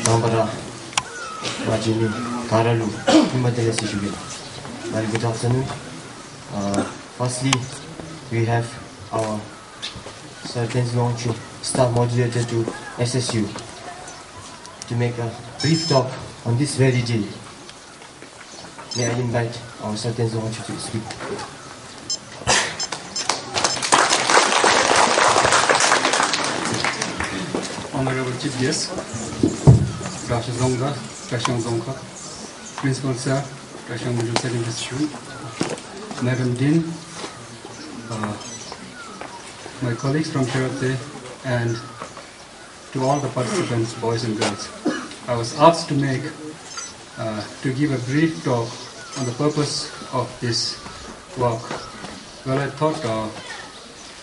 Nambara Majini Karalu Majalasi juga. Very good afternoon. Firstly, we have our Sultan's launch staff moderator to SSU to make a brief talk on this very day. May I invite our Sultan's launch to speak. Honorable Chief Guest, Dr. Zonga, Kashang Zonga, Principal Sir, Kashang Middle Secondary School, Madam Dean, my colleagues from Charate, and to all the participants, boys and girls. I was asked to give a brief talk on the purpose of this walk. Well, I thought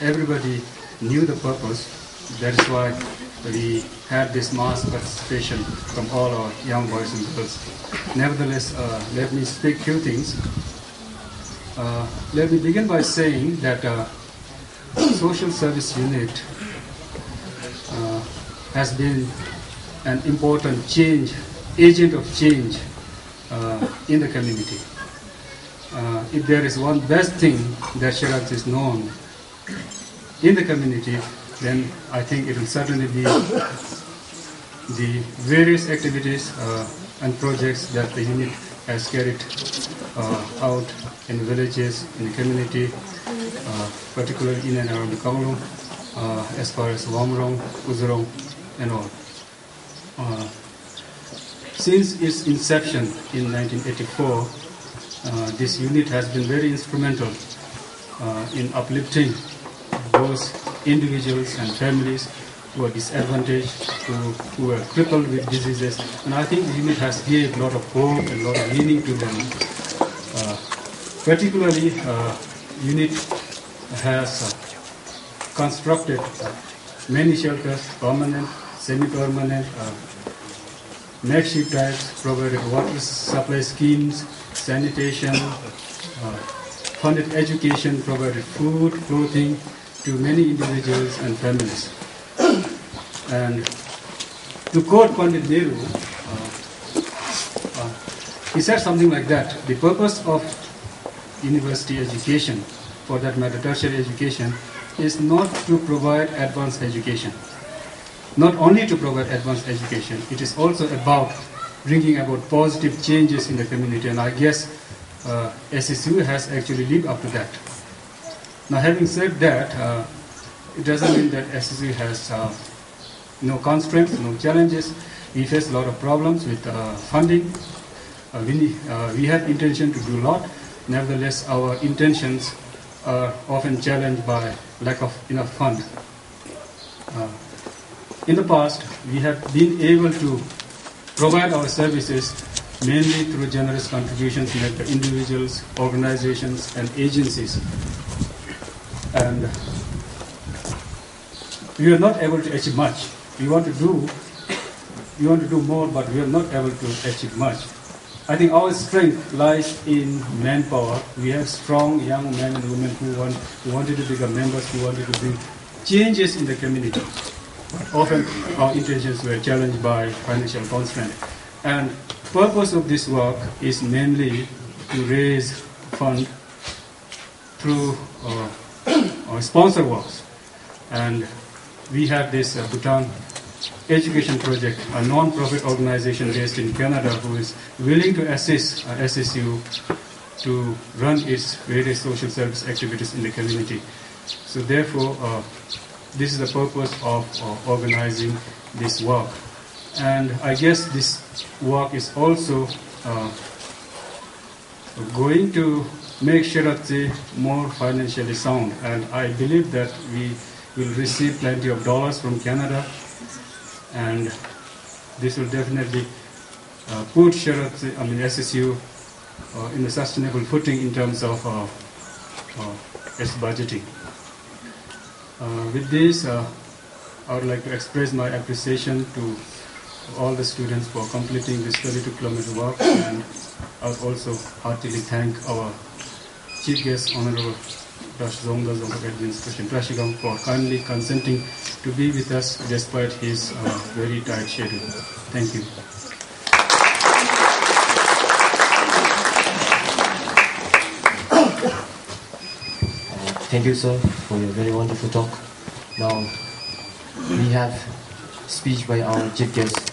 everybody knew the purpose. That is why we had this mass participation from all our young boys and girls. Nevertheless, let me speak few things. Let me begin by saying that social service unit has been an important agent of change in the community. If there is one best thing that Sherath is known in the community, then I think it will certainly be the various activities and projects that the unit has carried out in the villages, in the community, particularly in and around the Kamalung, as far as Wamrong, Uzurong, and all. Since its inception in 1984, this unit has been very instrumental in uplifting those individuals and families who are disadvantaged, who are crippled with diseases. And I think the unit has given a lot of hope and a lot of meaning to them. Particularly, unit has constructed many shelters, permanent, semi-permanent, makeshift types, provided water supply schemes, sanitation, funded education, provided food, clothing to many individuals and families. And to quote Pandit Nehru, he said something like that: the purpose of university education, for that matter tertiary education, is not to provide advanced education. Not only to provide advanced education, it is also about bringing about positive changes in the community. And I guess SSU has actually lived up to that. Now, having said that, it doesn't mean that SSU has no constraints, no challenges. We face a lot of problems with funding. We have intention to do a lot. Nevertheless, our intentions are often challenged by lack of enough fund. In the past, we have been able to provide our services mainly through generous contributions made by individuals, organizations, and agencies. And we are not able to achieve much. We want to do more, but we are not able to achieve much. I think our strength lies in manpower. We have strong young men and women who wanted to become members, who wanted to bring changes in the community. But often our intentions were challenged by financial constraint. And purpose of this work is mainly to raise fund through sponsor works. And we have this Bhutan Education Project, a non-profit organization based in Canada who is willing to assist SSU to run its various social service activities in the community. So therefore, this is the purpose of organizing this work. And I guess this work is also going to make Sherath more financially sound. And I believe that we will receive plenty of dollars from Canada. And this will definitely put SSU in a sustainable footing in terms of its budgeting. With this, I would like to express my appreciation to all the students for completing this 32-kilometer walk, and I would also heartily thank our Chief Guest, Honorable Dr. Zongda Zonghap Administration Trashigam, for kindly consenting to be with us despite his very tight schedule. Thank you. Thank you, sir, for your very wonderful talk. Now, we have speech by our chief guest,